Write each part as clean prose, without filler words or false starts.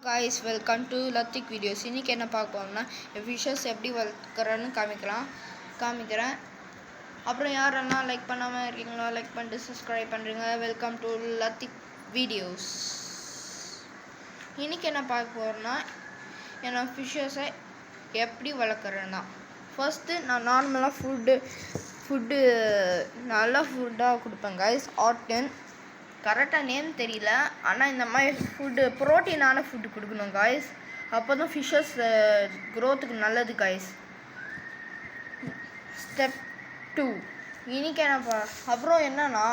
guys, welcome to Lathik videos. இன்னைக்கு என்ன பார்க்க போறோம்னா ஃபிஷஸ் எப்படி வளர்க்குறேன்னு காமிக்கிறேன். அப்புறம் யாரெல்லாம் லைக் பண்ணாமல் இருக்கீங்களோ லைக் பண்ணிட்டு சப்ஸ்கிரைப் பண்ணுறீங்க. Welcome to Lathik videos. இன்னைக்கு என்ன பார்க்க போறோம்னா என்ன ஃபிஷஸை எப்படி வளர்க்குறேன்னா ஃபர்ஸ்ட்டு நான் நார்மலாக ஃபுட்டு நல்ல ஃபுட்டாக கொடுப்பேன் கைஸ். ஆர்டன் கரெக்டாக நேம் தெரியல, ஆனால் இந்த மாதிரி ஃபுட்டு ப்ரோட்டீனான ஃபுட்டு கொடுக்கணும் காய்ஸ். அப்போ தான் ஃபிஷ்ஷஸ் க்ரோத்துக்கு நல்லது காய்ஸ். ஸ்டெப் 2 இன்னைக்கு என்னப்பா அப்புறம் என்னன்னா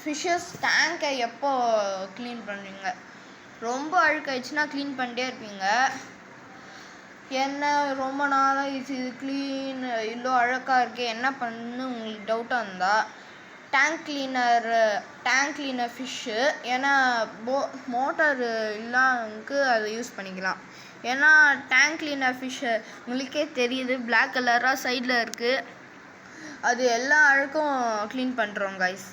ஃபிஷ்ஷஸ் டேங்கை எப்போ க்ளீன் பண்ணுவீங்க? ரொம்ப அழுக்காயிடுச்சுன்னா க்ளீன் பண்ணிட்டே இருப்பீங்க. என்ன ரொம்ப நாளாக இது க்ளீன் இவ்வளோ அழுக்காக இருக்கே என்ன பண்ணு உங்களுக்கு டவுட்டாக இருந்தால் டேங்க் கிளீனர் ஃபிஷ்ஷு, ஏன்னா மோட்டர் இல்லாதவங்களுக்கு அதை யூஸ் பண்ணிக்கலாம். ஏன்னா டேங்க் கிளீனர் ஃபிஷ்ஷு உங்களுக்கே தெரியுது, பிளாக் கலராக சைடில் இருக்குது. அது எல்லா அழுக்கும் க்ளீன் பண்ணுறோம் கைஸ்.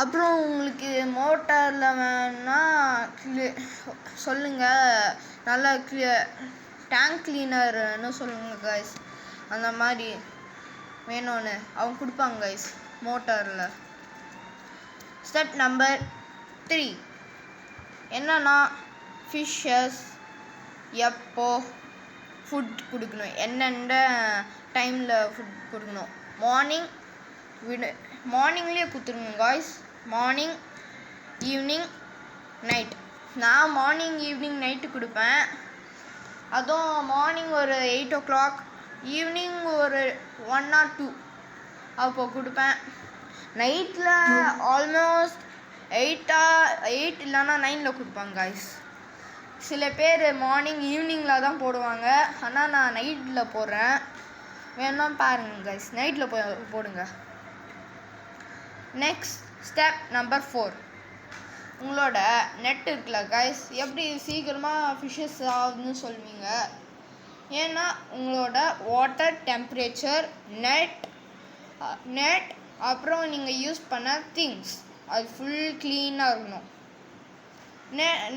அப்புறம் உங்களுக்கு மோட்டரில் வேணால் சொல்லுங்கள், நல்லா டேங்க் கிளீனர்னு சொல்லுங்கள் கைஸ். அந்த மாதிரி வேணும்னு அவங்க கொடுப்பாங்க கைஸ் மோட்டரில். ஸ்டெப் நம்பர் 3 என்னன்னா ஃபிஷ்ஷஸ் எப்போ ஃபுட் கொடுக்கணும், என்னென்ன டைமில் ஃபுட் கொடுக்கணும். மார்னிங்லேயே கொடுத்துருங்க காய்ஸ். Morning, evening, night. நான் மார்னிங், ஈவினிங், நைட்டு கொடுப்பேன். அதுவும் மார்னிங் ஒரு 8 o'clock, ஈவினிங் ஒரு 1 or 2 அப்போ கொடுப்பேன். நைட்டில் ஆல்மோஸ்ட் 8 இல்லைன்னா 9 கொடுப்பாங்க காய்ஸ். சில பேர் மார்னிங், ஈவினிங்கில் தான் போடுவாங்க, ஆனால் நான் நைட்டில் போடுறேன். வேணா பாருங்கள் காய்ஸ், நைட்டில் போடுங்க. நெக்ஸ்ட் ஸ்டெப் நம்பர் 4 உங்களோட நெட் இருக்குல்ல காய்ஸ், எப்படி சீக்கிரமாக ஃபிஷ்ஷஸ் ஆகுதுன்னு சொல்வீங்க. ஏன்னா உங்களோட வாட்டர் டெம்பரேச்சர், நெட் அப்புறம் நீங்கள் யூஸ் பண்ண திங்ஸ் அது ஃபுல் க்ளீனாக இருக்கணும்.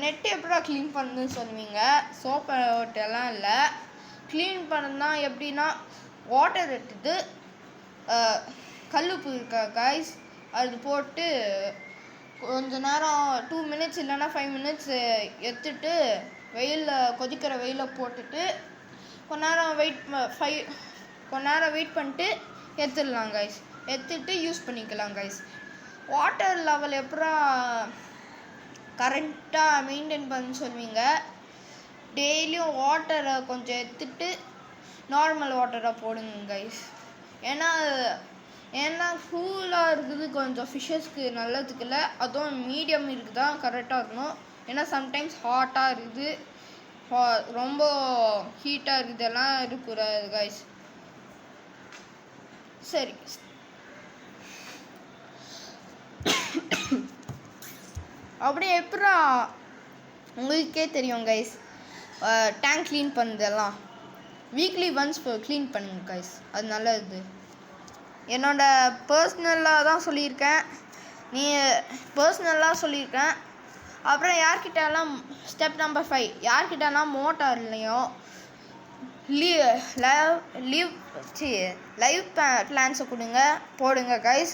நெட்டு எப்படா க்ளீன் பண்ணுன்னு சொல்லுவீங்க. சோப்பெல்லாம் இல்லை, க்ளீன் பண்ணதான் எப்படின்னா வாட்டர் எடுத்துட்டு கல்லுப்பு இருக்கா காய்ஸ், அது போட்டு கொஞ்ச நேரம் 2 minutes இல்லைன்னா 5 minutes எடுத்துட்டு கொதிக்கிற வெயிலில் போட்டுட்டு கொஞ்ச நேரம் வெயிட் பண்ணிட்டு எடுத்துடலாம் கைஸ். எடுத்துட்டு யூஸ் பண்ணிக்கலாம் கைஸ். வாட்டர் லெவல் எப்படா கரெக்டாக மெயின்டைன் பண்ண சொல்வீங்க. டெய்லியும் வாட்டரை கொஞ்சம் எடுத்துட்டு நார்மல் வாட்டராக போடுங்க கைஸ். ஏன்னா கூலாக இருக்குது கொஞ்சம் ஃபிஷ்ஷஸ்க்கு நல்லதுக்கு இல்லை. அதுவும் மீடியம் இருக்குதா கரெக்டாக இருக்கணும். ஏன்னா சம்டைம்ஸ் ஹாட்டாக இருக்குது, ரொம்ப ஹீட்டாக இருக்குதெல்லாம் இருக்கக்கூடாது கைஸ். சரி, அப்படியே எப்படா உங்களுக்கே தெரியும் கைஸ். டேங்க் க்ளீன் பண்ணுறதெல்லாம் வீக்லி ஒன்ஸ் க்ளீன் பண்ணுங்க கைஸ், அது நல்லது. என்னோட பர்சனலாக தான் சொல்லியிருக்கேன். அப்புறம் யார்கிட்டலாம் ஸ்டெப் நம்பர் 5 யார்கிட்டலாம் மோட்டார்லேயும் லைவ் பிளான்ஸை போடுங்க கைஸ்.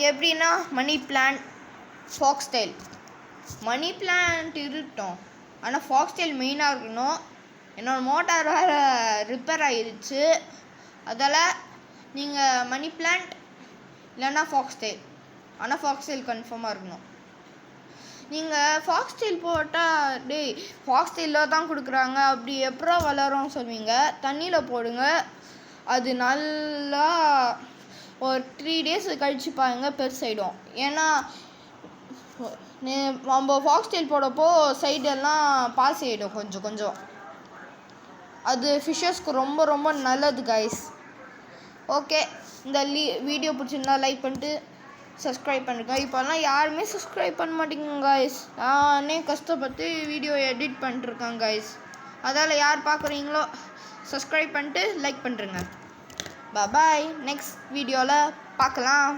எப்படின்னா money plant, foxtail. Money plant இருக்கட்டும், ஆனால் ஃபாக்ஸ்டைல் மெயினாக இருக்கணும். என்னோடய மோட்டார் வேறு ரிப்பேர் ஆகிடுச்சு, அதால் நீங்கள் மணி பிளான்ட் இல்லைன்னா ஃபாக்ஸ்டைல், ஆனால் ஃபாக்ஸ்டைல் கன்ஃபார்மாக இருக்கணும். நீங்கள் ஃபாக்ஸ்டைல் போட்டால் ஃபாக்ஸ்டைலில் தான் கொடுக்குறாங்க, அப்படி எப்போ வளரும்னு சொல்வீங்க. தண்ணியில் போடுங்க, அது நல்லா ஒரு 3 days கழிச்சு பாருங்க பெருசாயிடும். ஏன்னா நம்ம ஃபாக்ஸ்டைல் போடப்போ சைடெல்லாம் பாஸ் ஆகிடும் கொஞ்சம். அது ஃபிஷ்ஷஸ்க்கு ரொம்ப ரொம்ப நல்லது கைஸ். ஓகே, இந்த வீடியோ பிடிச்சிருந்தா லைக் பண்ணிட்டு சப்ஸ்கிரைப் பண்ணுங்க. இப்போல்லாம் யாருமே சப்ஸ்கிரைப் பண்ண மாட்டேங்க கைஸ். நானே கஷ்டப்பட்டு வீடியோ எடிட் பண்ணிட்டுருக்கேன் கைஸ். அதால் யார் பார்க்குறீங்களோ சப்ஸ்கிரைப் பண்ணிட்டு லைக் பண்ணுறேங்க. பாய், நெக்ஸ்ட் வீடியோவில் பார்க்கலாம்.